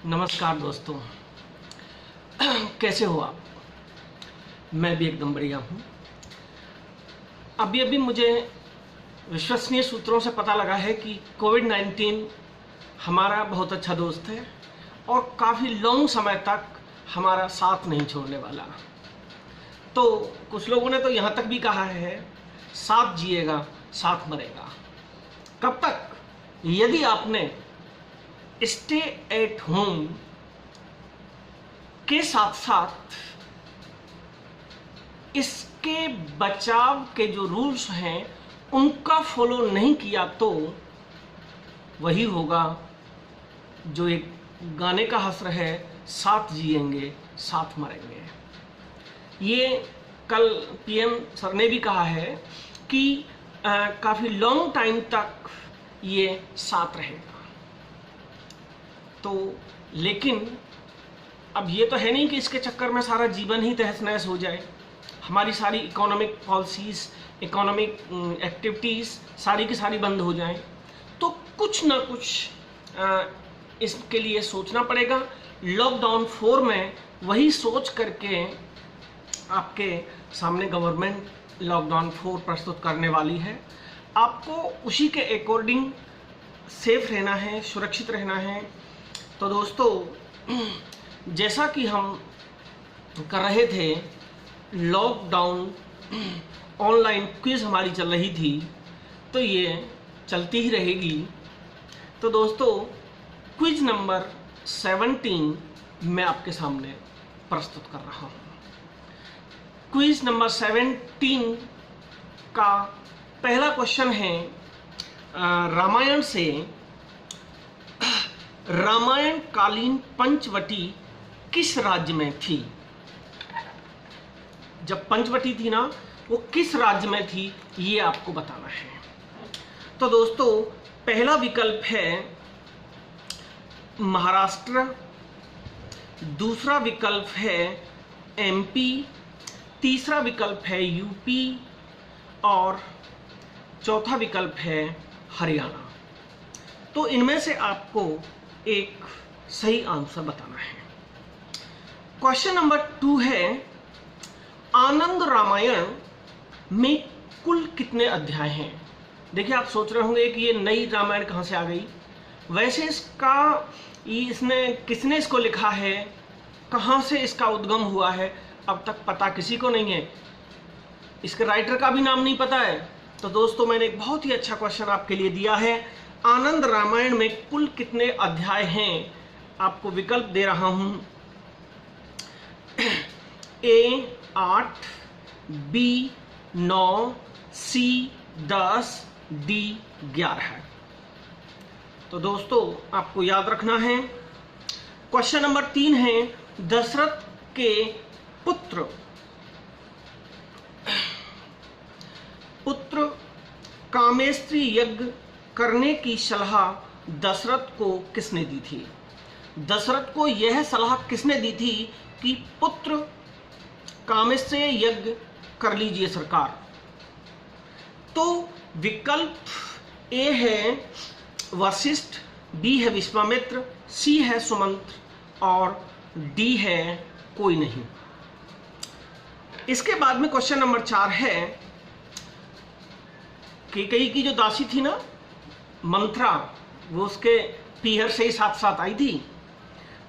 नमस्कार दोस्तों, कैसे हो आप? मैं भी एकदम बढ़िया हूँ। अभी मुझे विश्वसनीय सूत्रों से पता लगा है कि कोविड-19 हमारा बहुत अच्छा दोस्त है और काफ़ी लॉन्ग समय तक हमारा साथ नहीं छोड़ने वाला। तो कुछ लोगों ने तो यहाँ तक भी कहा है, साथ जिएगा साथ मरेगा। कब तक? यदि आपने स्टे एट होम के साथ साथ इसके बचाव के जो रूल्स हैं उनका फॉलो नहीं किया तो वही होगा जो एक गाने का हस्र है, साथ जिएंगे साथ मरेंगे। ये कल पीएम सर ने भी कहा है कि काफ़ी लॉन्ग टाइम तक ये साथ रहेगा। तो लेकिन अब ये तो है नहीं कि इसके चक्कर में सारा जीवन ही तहस नहस हो जाए, हमारी सारी इकोनॉमिक पॉलिसीज़, इकोनॉमिक एक्टिविटीज़ सारी की सारी बंद हो जाएं। तो कुछ ना कुछ इसके लिए सोचना पड़ेगा। लॉकडाउन 4 में वही सोच करके आपके सामने गवर्नमेंट लॉकडाउन 4 प्रस्तुत करने वाली है। आपको उसी के अकॉर्डिंग सेफ रहना है, सुरक्षित रहना है। तो दोस्तों, जैसा कि हम कर रहे थे, लॉकडाउन ऑनलाइन क्विज़ हमारी चल रही थी, तो ये चलती ही रहेगी। तो दोस्तों, क्विज़ नंबर 17 मैं आपके सामने प्रस्तुत कर रहा हूँ। क्विज़ नंबर 17 का पहला क्वेश्चन है, रामायण से रामायण कालीन पंचवटी किस राज्य में थी? जब पंचवटी थी ना, वो किस राज्य में थी, ये आपको बताना है। तो दोस्तों, पहला विकल्प है महाराष्ट्र, दूसरा विकल्प है एमपी, तीसरा विकल्प है यूपी और चौथा विकल्प है हरियाणा। तो इनमें से आपको एक सही आंसर बताना है। क्वेश्चन नंबर 2 है, आनंद रामायण में कुल कितने अध्याय हैं? देखिए, आप सोच रहे होंगे कि ये नई रामायण कहाँ से आ गई। वैसे इसने किसने इसको लिखा है, कहाँ से इसका उद्गम हुआ है, अब तक पता किसी को नहीं है। इसके राइटर का भी नाम नहीं पता है। तो दोस्तों, मैंने एक बहुत ही अच्छा क्वेश्चन आपके लिए दिया है, आनंद रामायण में कुल कितने अध्याय हैं? आपको विकल्प दे रहा हूं, ए 8, बी 9, सी 10, डी 11। तो दोस्तों, आपको याद रखना है। क्वेश्चन नंबर 3 है, दशरथ के पुत्र कामेस्त्री यज्ञ करने की सलाह दशरथ को किसने दी थी? दशरथ को यह सलाह किसने दी थी कि पुत्र कामेस्त्री यज्ञ कर लीजिए सरकार? तो विकल्प ए है वशिष्ठ, बी है विश्वामित्र, सी है सुमंत और डी है कोई नहीं। इसके बाद में क्वेश्चन नंबर 4 है, कैकेयी की जो दासी थी ना मंथरा, वो उसके पीहर से ही साथ साथ आई थी।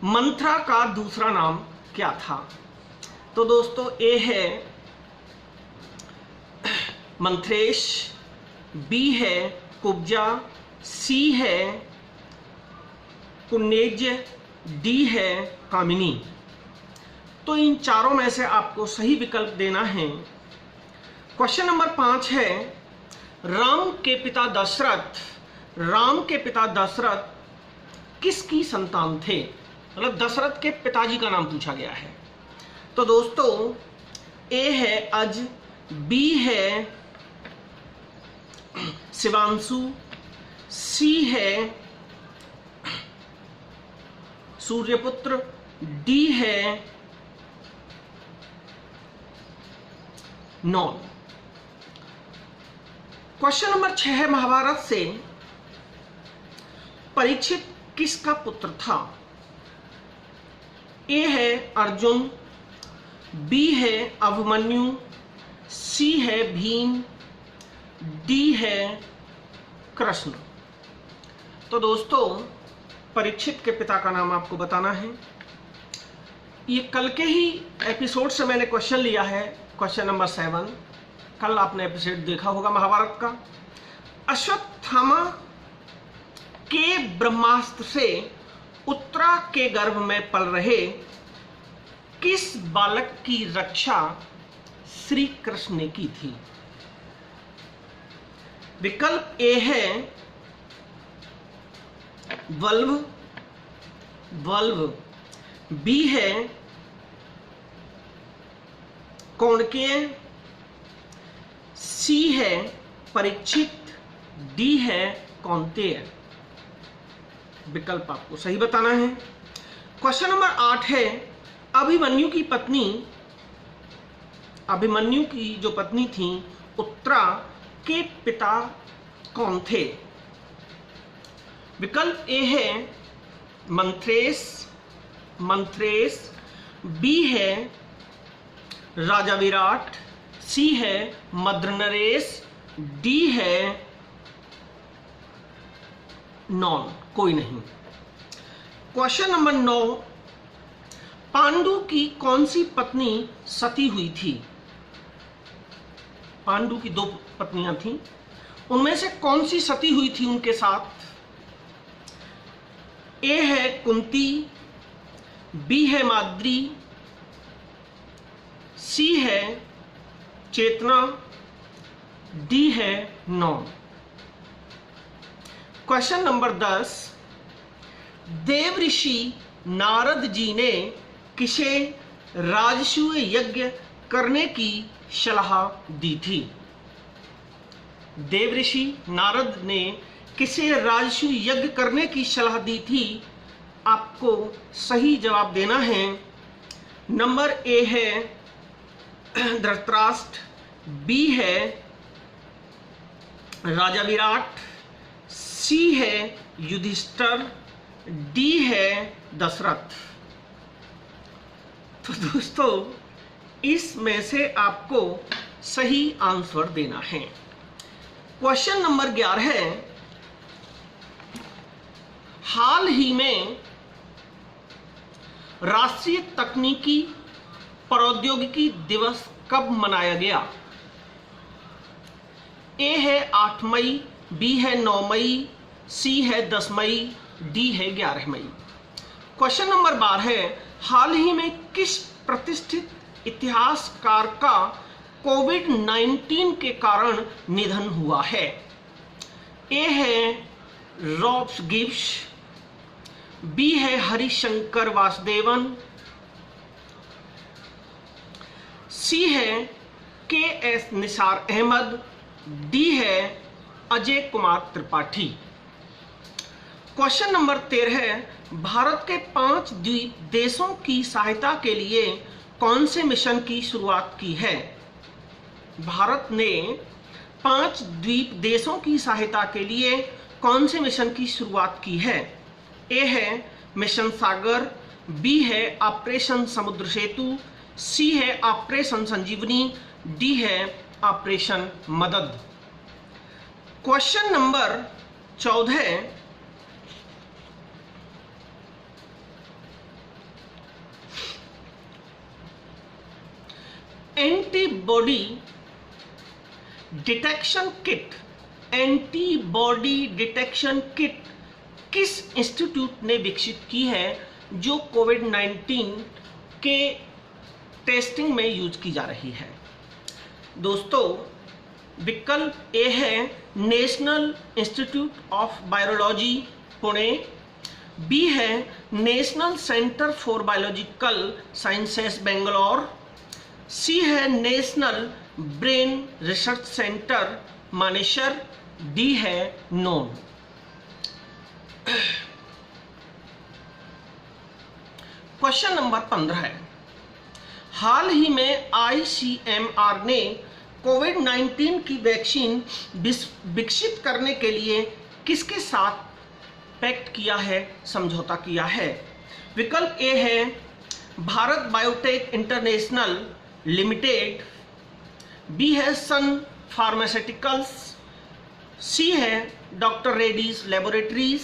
मंथरा का दूसरा नाम क्या था? तो दोस्तों, ए है मंथरेश, बी है कुब्जा, सी है कुन्नेज्य, डी है कामिनी। तो इन चारों में से आपको सही विकल्प देना है। क्वेश्चन नंबर 5 है, राम के पिता दशरथ किसकी संतान थे? मतलब दशरथ के पिताजी का नाम पूछा गया है। तो दोस्तों, ए है अज, बी है शिवांशु, सी है सूर्यपुत्र, डी है नॉन। क्वेश्चन नंबर 6 है, महाभारत से परीक्षित किसका पुत्र था? ए है अर्जुन, बी है अभिमन्यु, सी है भीम, डी है कृष्ण। तो दोस्तों, परीक्षित के पिता का नाम आपको बताना है। ये कल के ही एपिसोड से मैंने क्वेश्चन लिया है, क्वेश्चन नंबर 7। कल आपने एपिसोड देखा होगा महाभारत का। अश्वत्थामा के ब्रह्मास्त्र से उत्तरा के गर्भ में पल रहे किस बालक की रक्षा श्री कृष्ण ने की थी? विकल्प ए है वल्भ, बी है कौनकेय, सी है परीक्षित, डी है कौन्तेय। विकल्प आपको सही बताना है। क्वेश्चन नंबर 8 है अभिमन्यु की जो पत्नी थी उत्तरा के पिता कौन थे? विकल्प ए है मंथरेश, बी है राजा विराट, सी है मद्रनरेश, डी है नॉन, कोई नहीं। क्वेश्चन नंबर 9, पांडु की कौन सी पत्नी सती हुई थी? पांडु की 2 पत्नियां थीं, उनमें से कौन सी सती हुई थी उनके साथ? ए है कुंती, बी है माद्री, सी है चेतना, डी है नॉन। क्वेश्चन नंबर 10, देवऋषि नारद जी ने किसे राजसूय यज्ञ करने की सलाह दी थी? देवऋषि नारद ने किसे राजसूय यज्ञ करने की सलाह दी थी? आपको सही जवाब देना है। नंबर ए है धृतराष्ट्र, बी है राजा विराट, सी है युधिष्ठिर, डी है दशरथ। तो दोस्तों, इसमें से आपको सही आंसर देना है। क्वेश्चन नंबर 11 है हाल ही में राष्ट्रीय तकनीकी प्रौद्योगिकी दिवस कब मनाया गया? ए है 8 मई, बी है 9 मई, सी है 10 मई, डी है 11 मई। क्वेश्चन नंबर 12 है हाल ही में किस प्रतिष्ठित इतिहासकार का कोविड-19 के कारण निधन हुआ है? ए है रॉब्स गिब्स, बी है हरिशंकर वासुदेवन, सी है के एस निसार अहमद, डी है अजय कुमार त्रिपाठी। क्वेश्चन नंबर 13 है भारत के 5 द्वीप देशों की सहायता के लिए कौन से मिशन की शुरुआत की है? भारत ने 5 द्वीप देशों की सहायता के लिए कौन से मिशन की शुरुआत की है? ए है मिशन सागर, बी है ऑपरेशन समुद्र सेतु, सी है ऑपरेशन संजीवनी, डी है ऑपरेशन मदद। Question number 14 antibody detection kit किस इंस्टीट्यूट ने विकसित की है जो कोविड-19 के टेस्टिंग में यूज की जा रही है? दोस्तों, विकल्प ए है national institute of virology Pune, B है national centre for biological sciences Bangalore, C है national brain research centre Manesar, D है नोन। क्वेश्चन नंबर 15 है हाल ही में ICMR ने कोविड-19 की वैक्सीन विकसित करने के लिए किसके साथ पैक्ट किया है, समझौता किया है? विकल्प ए है Bharat Biotech International Limited, B है सन फार्मास्यूटिकल्स, सी है डॉक्टर रेड्डीज लेबोरेटरीज,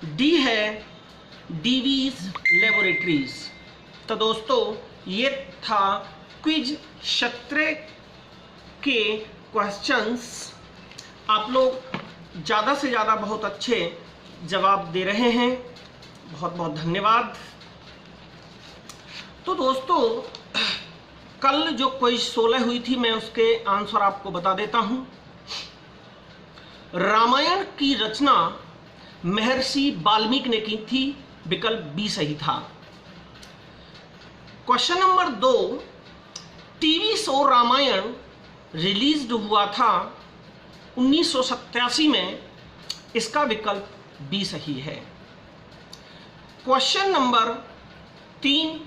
डी है डीवीज लेबोरेटरीज। तो दोस्तों ये था क्विज 17 के क्वेश्चंस। आप लोग ज़्यादा से ज़्यादा बहुत अच्छे जवाब दे रहे हैं, बहुत बहुत धन्यवाद। तो दोस्तों कल जो क्विज 16 हुई थी, मैं उसके आंसर आपको बता देता हूं। रामायण की रचना महर्षि वाल्मीकि ने की थी, विकल्प बी सही था। Question number 2, TV show Ramayan release हुआ था 1987 में, इसका विकल्प बी सही है। क्वेश्चन नंबर 3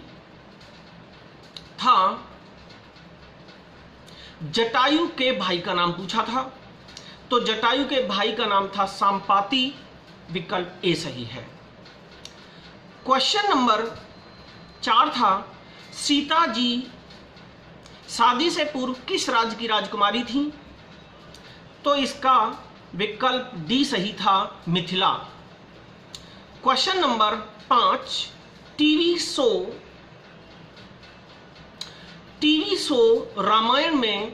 था जटायु के भाई का नाम पूछा था, तो जटायु के भाई का नाम था संपाति, विकल्प ए सही है। क्वेश्चन नंबर 4 था सीता जी शादी से पूर्व किस राज्य की राजकुमारी थी, तो इसका विकल्प डी सही था, Mithila. Question number 5, TV show Ramayan में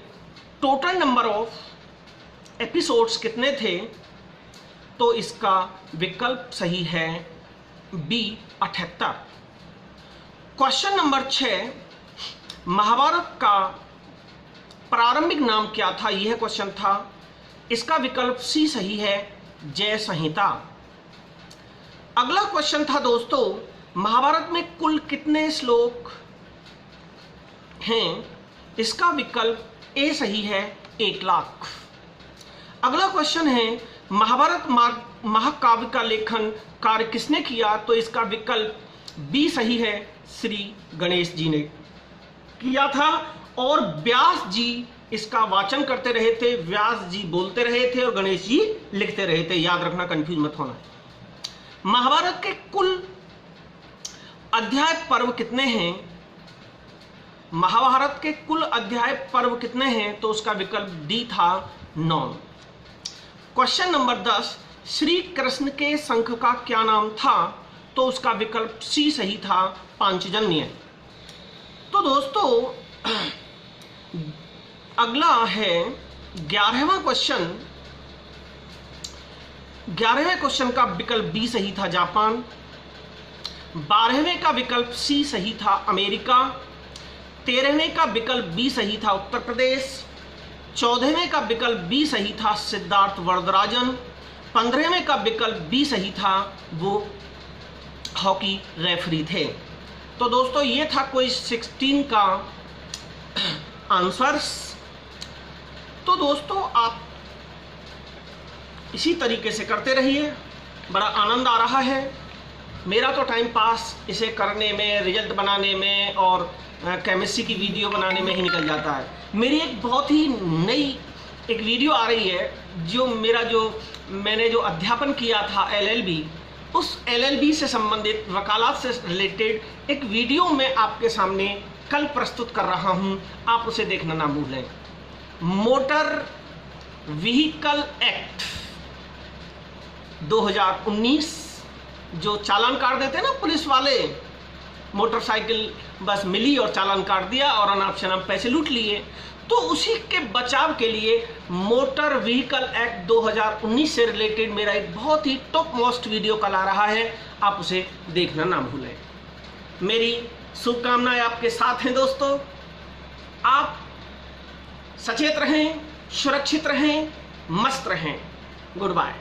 टोटल नंबर ऑफ एपिसोड्स कितने थे, तो इसका विकल्प सही है बी 78। क्वेश्चन नंबर 6, महाभारत का प्रारंभिक नाम क्या था, यह क्वेश्चन था, इसका विकल्प सी सही है, जय संहिता। अगला क्वेश्चन था दोस्तों, महाभारत में कुल कितने श्लोक हैं, इसका विकल्प ए सही है, 1 लाख। अगला क्वेश्चन है महाभारत महाकाव्य का लेखन कार्य किसने किया, तो इसका विकल्प बी सही है, श्री गणेश जी ने किया था। और व्यास जी इसका वाचन करते रहे थे, व्यास जी बोलते रहे थे और गणेश जी लिखते रहे थे, याद रखना, कंफ्यूज मत होना। महाभारत के कुल अध्याय पर्व कितने हैं, महाभारत के कुल अध्याय पर्व कितने हैं, तो उसका विकल्प डी था, 9। क्वेश्चन नंबर 10, श्री कृष्ण के शंख का क्या नाम था, तो उसका विकल्प सी सही था, पांचजन्य। तो दोस्तों अगला है 11वां क्वेश्चन। 11वें क्वेश्चन का विकल्प बी सही था, जापान। 12वें का विकल्प सी सही था, अमेरिका। 13वें का विकल्प बी सही था, उत्तर प्रदेश। 14वें का विकल्प बी सही था, सिद्धार्थ वरदराजन। 15वें का विकल्प बी सही था, वो हॉकी रेफरी थे। तो दोस्तों ये था क्विज 16 का आंसर्स। तो दोस्तों आप इसी तरीके से करते रहिए, बड़ा आनंद आ रहा है। मेरा तो टाइम पास इसे करने में, रिजल्ट बनाने में और केमिस्ट्री की वीडियो बनाने में ही निकल जाता है। मेरी एक बहुत ही नई एक वीडियो आ रही है, जो मैंने जो अध्यापन किया था LLB, उस LLB से संबंधित वकालत से रिलेटेड एक वीडियो मैं आपके सामने कल प्रस्तुत कर रहा हूं, आप उसे देखना ना भूलें। मोटर व्हीकल एक्ट 2019 जो चालान काट देते हैं ना पुलिस वाले, मोटरसाइकिल बस मिली और चालान काट दिया और अनाप शनाप पैसे लूट लिए, तो उसी के बचाव के लिए मोटर व्हीकल एक्ट 2019 से रिलेटेड मेरा एक बहुत ही टॉप मोस्ट वीडियो कल आ रहा है, आप उसे देखना ना भूलें। मेरी शुभकामनाएं आपके साथ हैं दोस्तों। आप सचेत रहें, सुरक्षित रहें, मस्त रहें। Good bye.